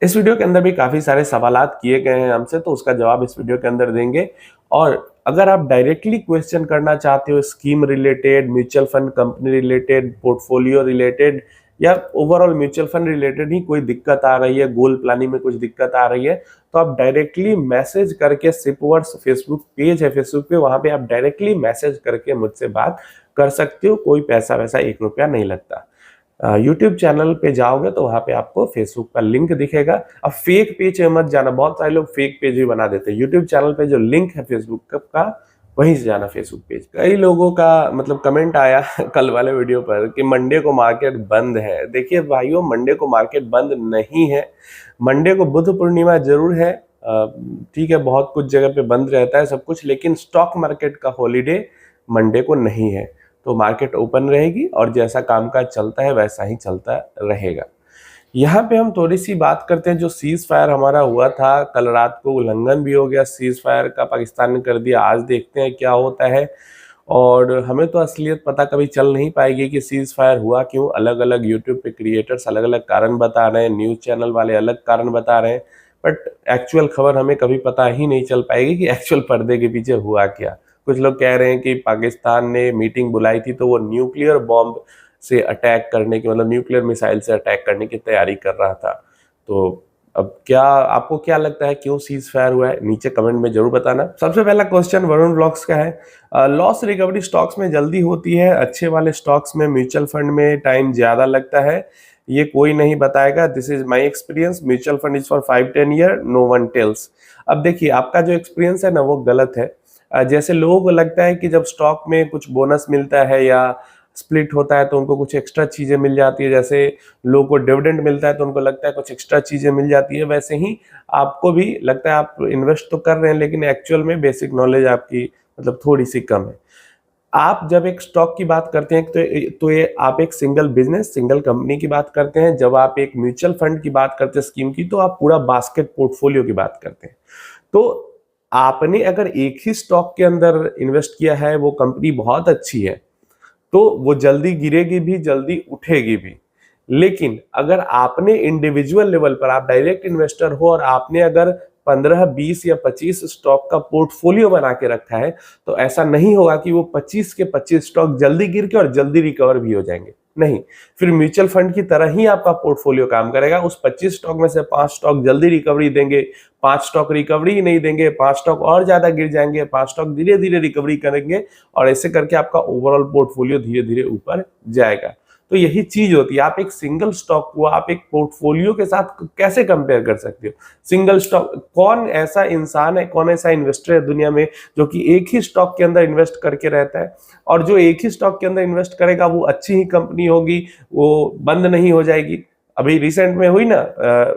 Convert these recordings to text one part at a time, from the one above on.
इस वीडियो के अंदर भी काफी सारे सवालात किए गए हैं हमसे, तो उसका जवाब इस वीडियो के अंदर देंगे। और अगर आप डायरेक्टली क्वेश्चन करना चाहते हो scheme related, mutual fund company related, portfolio related या ओवरऑल म्यूचुअल फंड रिलेटेड ही कोई दिक्कत आ रही है, गोल प्लानिंग में कुछ दिक्कत आ रही है, तो आप डायरेक्टली मैसेज करके सिपवर्स फेसबुक पेज है फेसबुक पे, वहां पे आप डायरेक्टली मैसेज करके मुझसे बात कर सकते हो। कोई पैसा वैसा 1 रुपया नहीं लगता। यूट्यूब चैनल पे जाओगे तो वहां पे आपको फेसबुक का लिंक दिखेगा। अब फेक पेज में मत जाना, बहुत सारे लोग फेक पेज भी बना देते हैं। यूट्यूब चैनल पे जो लिंक है फेसबुक का, वहीं से जाना फेसबुक पेज। कई लोगों का मतलब कमेंट आया कल वाले वीडियो पर कि मंडे को मार्केट बंद है। देखिए भाइयों, मंडे को मार्केट बंद नहीं है। मंडे को बुद्ध पूर्णिमा जरूर है, ठीक है, बहुत कुछ जगह पे बंद रहता है सब कुछ, लेकिन स्टॉक मार्केट का हॉलीडे मंडे को नहीं है। तो मार्केट ओपन रहेगी और जैसा कामकाज चलता है वैसा ही चलता रहेगा। यहाँ पे हम थोड़ी सी बात करते हैं, जो सीज फायर हमारा हुआ था कल रात को, उल्लंघन भी हो गया सीज फायर का, पाकिस्तान ने कर दिया। आज देखते हैं क्या होता है। और हमें तो असलियत पता कभी चल नहीं पाएगी कि सीज फायर हुआ क्यों। अलग अलग यूट्यूब पे क्रिएटर्स अलग अलग कारण बता रहे हैं, न्यूज चैनल वाले अलग कारण बता रहे हैं, बट एक्चुअल खबर हमें कभी पता ही नहीं चल पाएगी कि एक्चुअल पर्दे के पीछे हुआ क्या। कुछ लोग कह रहे हैं कि पाकिस्तान ने मीटिंग बुलाई थी तो वो न्यूक्लियर बॉम्ब से अटैक करने की, मतलब न्यूक्लियर मिसाइल से अटैक करने की तैयारी कर रहा था। तो अब क्या आपको क्या लगता है, क्यों सीज फायर हुआ है? नीचे कमेंट में जरूर बताना। सबसे पहला क्वेश्चन वरुण ब्लॉग्स का है। लॉस रिकवरी स्टॉक्स में जल्दी होती है, अच्छे वाले स्टॉक्स में, म्यूचुअल फंड में टाइम ज्यादा लगता है, ये कोई नहीं बताएगा। This is my experience, mutual fund is for 5-10 year, no one tells. अब देखिए, आपका जो एक्सपीरियंस है ना वो गलत है। जैसे लोगों को लगता है कि जब स्टॉक में कुछ बोनस मिलता है या स्प्लिट होता है तो उनको कुछ एक्स्ट्रा चीजें मिल जाती है, जैसे लोगों को डिविडेंड मिलता है तो उनको लगता है कुछ एक्स्ट्रा चीजें मिल जाती है, वैसे ही आपको भी लगता है आप इन्वेस्ट तो कर रहे हैं लेकिन एक्चुअल में बेसिक नॉलेज आपकी मतलब थोड़ी सी कम है। आप जब एक स्टॉक की बात करते हैं तो ये आप एक सिंगल बिजनेस, सिंगल कंपनी की बात करते हैं। जब आप एक म्यूचुअल फंड की बात करते हैं स्कीम की, तो आप पूरा बास्केट पोर्टफोलियो की बात करते हैं। तो आपने अगर एक ही स्टॉक के अंदर इन्वेस्ट किया है, वो कंपनी बहुत अच्छी है, तो वो जल्दी गिरेगी भी, जल्दी उठेगी भी। लेकिन अगर आपने इंडिविजुअल लेवल पर, आप डायरेक्ट इन्वेस्टर हो और आपने अगर 15, 20 या 25 स्टॉक का पोर्टफोलियो बना के रखा है, तो ऐसा नहीं होगा कि वो 25 के 25 स्टॉक जल्दी गिर के और जल्दी रिकवर भी हो जाएंगे। नहीं, फिर म्यूचुअल फंड की तरह ही आपका पोर्टफोलियो काम करेगा। उस 25 स्टॉक में से 5 स्टॉक जल्दी रिकवरी देंगे, 5 स्टॉक रिकवरी ही नहीं देंगे, 5 स्टॉक और ज्यादा गिर जाएंगे, 5 स्टॉक धीरे धीरे रिकवरी करेंगे, और ऐसे करके आपका ओवरऑल पोर्टफोलियो धीरे धीरे ऊपर जाएगा। तो यही चीज होती है। आप एक सिंगल स्टॉक को आप एक पोर्टफोलियो के साथ कैसे कंपेयर कर सकते हो? सिंगल स्टॉक, कौन ऐसा इंसान है, कौन ऐसा इन्वेस्टर है दुनिया में जो कि एक ही स्टॉक के अंदर इन्वेस्ट करके रहता है? और जो एक ही स्टॉक के अंदर इन्वेस्ट करेगा वो अच्छी ही कंपनी होगी, वो बंद नहीं हो जाएगी। अभी रिसेंट में हुई ना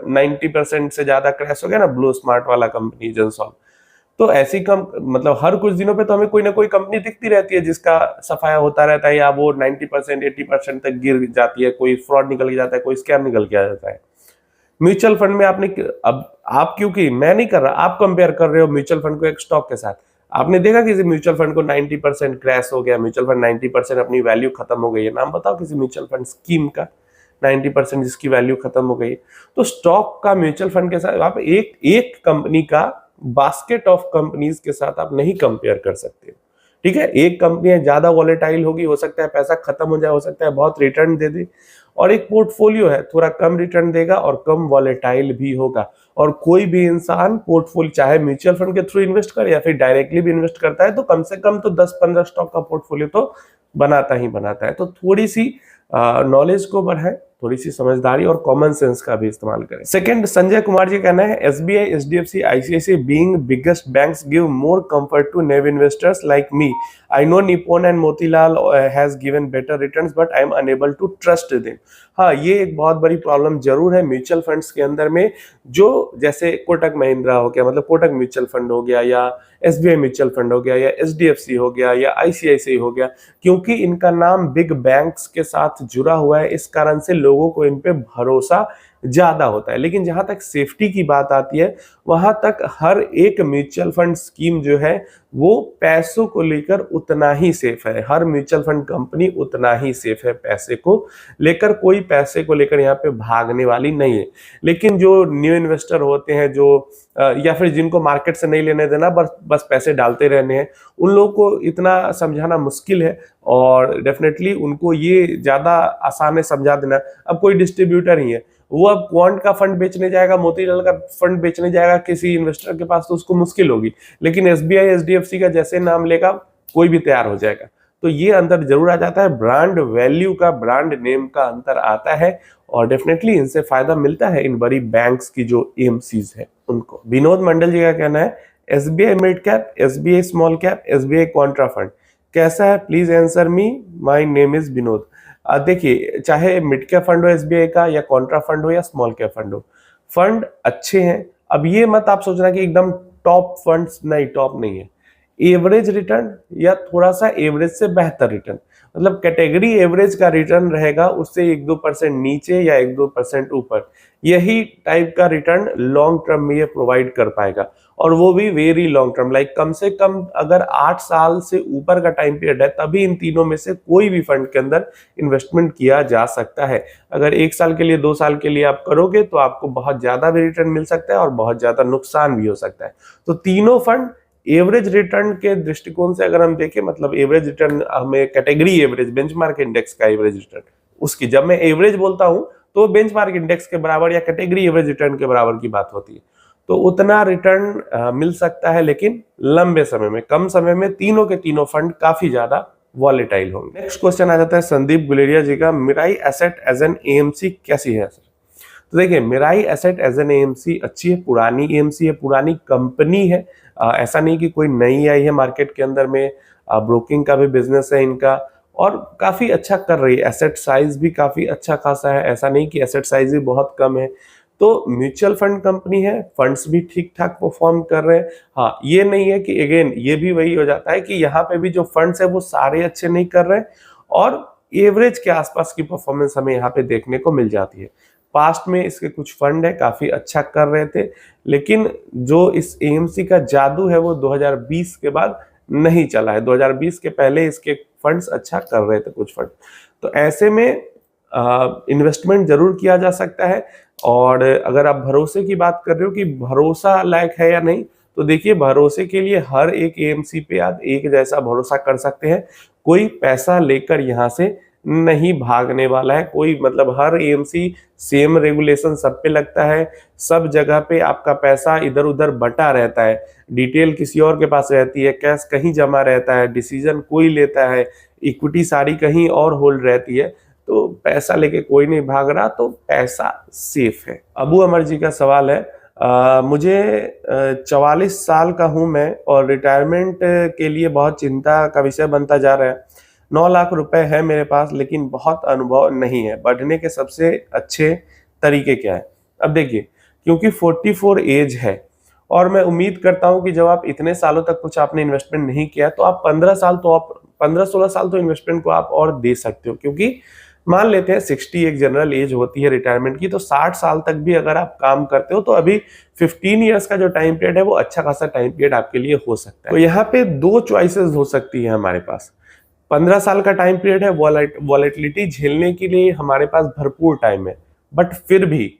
90% से ज्यादा क्रैश हो गया ना ब्लू स्मार्ट वाला कंपनी जेंसॉल। तो ऐसी कम मतलब हर कुछ दिनों पे तो हमें कोई ना कोई कंपनी दिखती रहती है जिसका सफाया होता रहता है, या वो 90% 80% तक गिर जाती है, कोई फ्रॉड निकल के जाता है, कोई स्कैम निकल के आ जाता है। म्यूचुअल फंड में आपने, अब आप, क्योंकि मैं नहीं कर रहा, आप कंपेयर कर रहे हो म्यूचुअल फंड को एक स्टॉक के साथ। आपने देखा किसी म्यूचुअल फंड को 90% क्रैश हो गया, म्यूचुअल फंड 90% अपनी वैल्यू खत्म हो गई है? नाम बताओ किसी म्यूचुअल फंड स्कीम का 90% जिसकी वैल्यू खत्म हो गई। तो स्टॉक का म्यूचुअल फंड के साथ आप एक एक कंपनी का बास्केट ऑफ कंपनीज के साथ आप नहीं कंपेयर कर सकते। ठीक है, एक कंपनी है ज्यादा वॉलेटाइल होगी, हो सकता है पैसा खत्म हो जाए, हो सकता है बहुत रिटर्न दे दे, और एक पोर्टफोलियो है थोड़ा कम रिटर्न देगा और कम वॉलेटाइल भी होगा। और कोई भी इंसान पोर्टफोलियो चाहे म्यूचुअल फंड के थ्रू इन्वेस्ट करे या फिर डायरेक्टली भी इन्वेस्ट करता है, तो कम से कम तो 10-15 स्टॉक का पोर्टफोलियो तो बनाता ही बनाता है। तो थोड़ी सी नॉलेज को बढ़ाएं, थोड़ी सी समझदारी और कॉमन सेंस का भी इस्तेमाल करें। सेकंड, संजय कुमार जी कहना है, SBI, HDFC, ICICI being biggest banks give more comfort to naive investors like me. I know Nippon and Motilal has given better returns but I am unable to trust them. हाँ, ये एक बहुत बड़ी प्रॉब्लम जरूर है mutual funds के अंदर में, जो जैसे कोटक महिंद्रा हो गया, मतलब कोटक म्यूचुअल फंड हो गया, या एसबीआई म्यूचुअल फंड हो गया, या एचडीएफसी हो गया, या आईसीआईसीआई हो गया, क्योंकि इनका नाम बिग बैंक्स के साथ जुड़ा हुआ है, इस कारण से लोगों को इन पे भरोसा ज्यादा होता है। लेकिन जहां तक सेफ्टी की बात आती है, वहां तक हर एक म्यूचुअल फंड स्कीम जो है वो पैसों को लेकर उतना ही सेफ है। हर म्यूचुअल फंड कंपनी उतना ही सेफ है पैसे को लेकर, कोई पैसे को लेकर यहाँ पे भागने वाली नहीं है। लेकिन जो न्यू इन्वेस्टर होते हैं, जो या फिर जिनको मार्केट से नहीं लेने देना, बस पैसे डालते रहने हैं, उन लोगों को इतना समझाना मुश्किल है और डेफिनेटली उनको ये ज्यादा आसान है समझा देना। अब कोई डिस्ट्रीब्यूटर ही है, वो अब क्वांट का फंड बेचने जाएगा, मोतीलाल का फंड बेचने जाएगा किसी इन्वेस्टर के पास, तो उसको मुश्किल होगी। लेकिन एसबीआई एचडीएफसी का जैसे नाम लेगा कोई भी तैयार हो जाएगा। तो ये अंतर जरूर आ जाता है, ब्रांड वैल्यू का, ब्रांड नेम का अंतर आता है और डेफिनेटली इनसे फायदा मिलता है इन बड़ी बैंक्स की जो एएमसीज है उनको। विनोद मंडल जी का कहना है SBI mid cap, SBI small cap, SBI Contra fund कैसा है, please answer me, my name is Vinod. देखिए, चाहे मिड कैप फंड हो एसबीआई का, या कॉन्ट्रा फंड हो, या स्मॉल कैप फंड हो, फंड अच्छे हैं। अब ये मत आप सोचना कि एकदम टॉप फंड्स, नहीं, टॉप नहीं है। एवरेज रिटर्न या थोड़ा सा एवरेज से बेहतर रिटर्न, मतलब कैटेगरी एवरेज का रिटर्न रहेगा, उससे 1-2% नीचे या 1-2% ऊपर, यही टाइप का रिटर्न लॉन्ग टर्म में ये प्रोवाइड कर पाएगा। और वो भी वेरी लॉन्ग टर्म, लाइक कम से कम अगर 8 साल से ऊपर का टाइम पीरियड है, तभी इन तीनों में से कोई भी फंड के अंदर इन्वेस्टमेंट किया जा सकता है। अगर 1 साल के लिए, 2 साल के लिए आप करोगे तो आपको बहुत ज्यादा भी रिटर्न मिल सकता है और बहुत ज्यादा नुकसान भी हो सकता है। तो तीनों फंड एवरेज रिटर्न के दृष्टिकोण से अगर हम देखें, मतलब एवरेज रिटर्न हमें कैटेगरी एवरेज, बेंचमार्क इंडेक्स का एवरेज रिटर्न, उसकी जब मैं एवरेज बोलता हूं तो बेंचमार्क इंडेक्स के बराबर या कैटेगरी एवरेज रिटर्न के बराबर की बात होती है। तो उतना रिटर्न मिल सकता है, लेकिन लंबे समय में, कम समय में तीनों के तीनों फंड काफी ज्यादा वॉलेटाइल होंगे। नेक्स्ट क्वेश्चन आ जाता है संदीप गुलेरिया जी का, Mirae asset as an AMC कैसी है सर? तो देखिए, Mirae asset as an AMC अच्छी है, पुरानी एएमसी है, पुरानी कंपनी है। ऐसा नहीं कि कोई नई आई है मार्केट के अंदर में। ब्रोकिंग का भी बिजनेस है इनका और काफी अच्छा कर रही है। एसेट साइज भी काफी अच्छा खासा है, ऐसा नहीं कि एसेट साइज भी बहुत कम है। तो म्यूचुअल फंड कंपनी है, फंड्स भी ठीक ठाक परफॉर्म कर रहे हैं। हाँ, ये नहीं है कि अगेन ये भी वही हो जाता है कि यहाँ पे भी जो फंड्स है वो सारे अच्छे नहीं कर रहे हैं और एवरेज के आसपास की परफॉर्मेंस हमें यहाँ पे देखने को मिल जाती है। पास्ट में इसके कुछ फंड है काफी अच्छा कर रहे थे, लेकिन जो इस एएमसी का जादू है वो 2020 के बाद नहीं चला है। 2020 के पहले इसके फंड्स अच्छा कर रहे थे कुछ फंड। तो ऐसे में इन्वेस्टमेंट जरूर किया जा सकता है। और अगर आप भरोसे की बात कर रहे हो कि भरोसा लायक है या नहीं, तो देखिए, भरोसे के लिए हर एक एएमसी पे आप एक जैसा भरोसा कर सकते हैं। कोई पैसा लेकर यहाँ से नहीं भागने वाला है कोई, मतलब हर एएमसी सेम रेगुलेशन सब पे लगता है, सब जगह पे आपका पैसा इधर उधर बटा रहता है, डिटेल किसी और के पास रहती है, कैश कहीं जमा रहता है, डिसीजन कोई लेता है, इक्विटी सारी कहीं और होल्ड रहती है। तो पैसा लेके कोई नहीं भाग रहा, तो पैसा सेफ है। अबू अमर जी का सवाल है, मुझे 44 साल का हूं मैं और रिटायरमेंट के लिए बहुत चिंता का विषय बनता जा रहा है। 9 लाख रुपए है मेरे पास, लेकिन बहुत अनुभव नहीं है। बढ़ने के सबसे अच्छे तरीके क्या है? अब देखिए, क्योंकि 44 एज है और मैं उम्मीद करता हूं कि जब आप इतने सालों तक कुछ आपने इन्वेस्टमेंट नहीं किया, तो आप 15-16 साल तो इन्वेस्टमेंट को आप और दे सकते हो। क्योंकि मान लेते हैं 60 एक जनरल एज होती है रिटायरमेंट की, तो 60 साल तक भी अगर आप काम करते हो तो अभी 15 ईयर्स का जो टाइम पीरियड है वो अच्छा खासा टाइम पीरियड आपके लिए हो सकता है। तो यहाँ पे 2 चॉइसेस हो सकती है हमारे पास। 15 साल का टाइम पीरियड है, वॉलेटिलिटी झेलने के लिए हमारे पास भरपूर टाइम है। बट फिर भी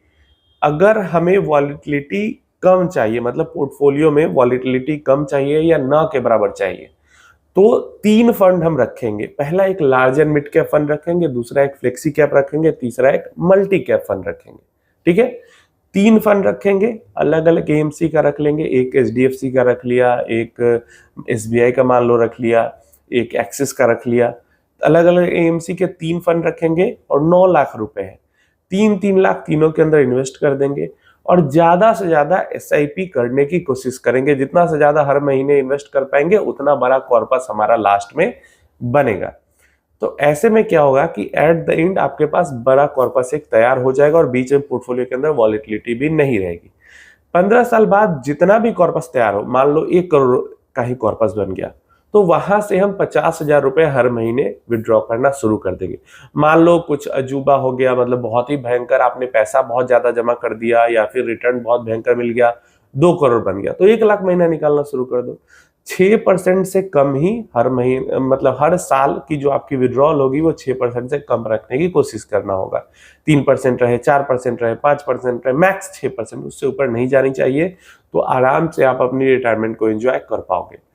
अगर हमें वॉलेटिलिटी कम चाहिए, मतलब पोर्टफोलियो में वॉलेटिलिटी कम चाहिए या ना के बराबर चाहिए, तो 3 फंड हम रखेंगे। पहला एक large and mid cap fund रखेंगे, दूसरा एक फ्लेक्सी कैप रखेंगे, तीसरा एक मल्टी कैप फंड रखेंगे। ठीक है, 3 फंड रखेंगे, अलग अलग एएमसी का रख लेंगे। एक एचडीएफसी का रख लिया, एक एसबीआई का मान लो रख लिया, एक एक्सिस का रख लिया। अलग अलग एएमसी के 3 फंड रखेंगे और 9 लाख रुपए है, 3-3 लाख तीनों के अंदर इन्वेस्ट कर देंगे और ज्यादा से ज्यादा एसआईपी करने की कोशिश करेंगे। जितना से ज्यादा हर महीने इन्वेस्ट कर पाएंगे, उतना बड़ा कॉर्पस हमारा लास्ट में बनेगा। तो ऐसे में क्या होगा कि एट द एंड आपके पास बड़ा कॉर्पस एक तैयार हो जाएगा और बीच में पोर्टफोलियो के अंदर वॉलेटिलिटी भी नहीं रहेगी। 15 साल बाद जितना भी कॉर्पस तैयार हो, मान लो 1 करोड़ का ही कॉर्पस बन गया, तो वहां से हम 50,000 रुपए हर महीने विड्रॉ करना शुरू कर देंगे। मान लो कुछ अजूबा हो गया, मतलब बहुत ही भयंकर, आपने पैसा बहुत ज्यादा जमा कर दिया या फिर रिटर्न बहुत भयंकर मिल गया, 2 करोड़ बन गया, तो 1 लाख महीना निकालना शुरू कर दो। 6% से कम ही हर महीने, मतलब हर साल की जो आपकी विड्रॉल होगी वो 6% से कम रखने की कोशिश करना होगा। 3% रहे, 4% रहे, 5% रहे, मैक्स 6%, उससे ऊपर नहीं जानी चाहिए। तो आराम से आप अपनी रिटायरमेंट को एंजॉय कर पाओगे।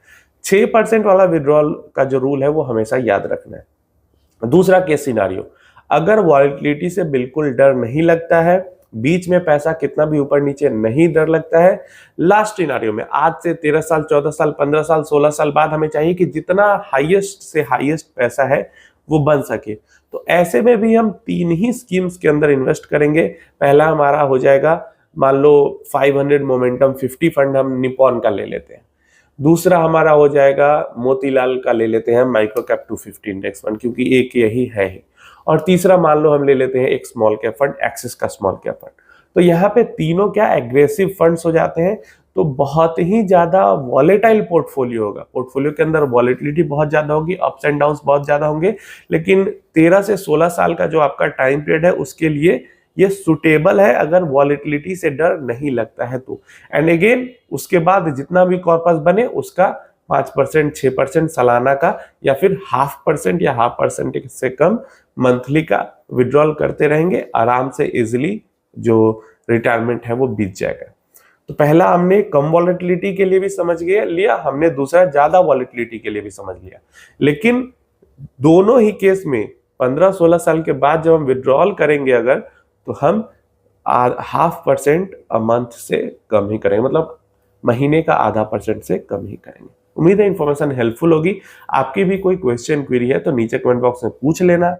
6% वाला विड्रॉल का जो रूल है वो हमेशा याद रखना है। दूसरा केस सिनारियो, अगर वॉलेटिलिटी से बिल्कुल डर नहीं लगता है, बीच में पैसा कितना भी ऊपर नीचे नहीं डर लगता है, लास्ट सिनारियो में आज से 13 साल, 14 साल, 15 साल, 16 साल बाद हमें चाहिए कि जितना हाईएस्ट से हाईएस्ट पैसा है वो बन सके, तो ऐसे में भी हम 3 ही स्कीम्स के अंदर इन्वेस्ट करेंगे। पहला हमारा हो जाएगा, मान लो 500 मोमेंटम 50 फंड हम निपॉन का ले लेते हैं। दूसरा हमारा हो जाएगा मोतीलाल का ले लेते हैं माइक्रो कैप 250 इंडेक्स फंड, क्योंकि एक यही है ही। और तीसरा मान लो हम ले लेते हैं एक स्मॉल कैप फंड, एक्सिस का स्मॉल कैप फंड। तो यहाँ पे तीनों क्या एग्रेसिव फंड्स हो जाते हैं, तो बहुत ही ज्यादा वॉलेटाइल पोर्टफोलियो होगा। पोर्टफोलियो के अंदर वॉलेटिलिटी बहुत ज्यादा होगी, अप्स एंड डाउन्स बहुत ज्यादा होंगे, लेकिन 13 से 16 साल का जो आपका टाइम पीरियड है उसके लिए ये सुटेबल है अगर वॉलेटिलिटी से डर नहीं लगता है तो। एंड अगेन उसके बाद जितना भी कॉर्पस बने उसका 5%, 6% सालाना का, या फिर 0.5% या 0.5% से कम मंथली का विड्रॉल करते रहेंगे। आराम से इजिली जो रिटायरमेंट है वो बीत जाएगा। तो पहला हमने कम वॉलेटिलिटी के लिए भी समझ लिया हमने, दूसरा ज्यादा वॉलेटिलिटी के लिए भी समझ लिया। लेकिन दोनों ही केस में 15-16 साल के बाद जब हम विड्रॉल करेंगे अगर, तो हम 0.5% अ मंथ से कम ही करेंगे, मतलब महीने का 0.5% से कम ही करेंगे। उम्मीद है इन्फॉर्मेशन हेल्पफुल होगी। आपकी भी कोई क्वेश्चन क्वेरी है तो नीचे कमेंट बॉक्स में पूछ लेना।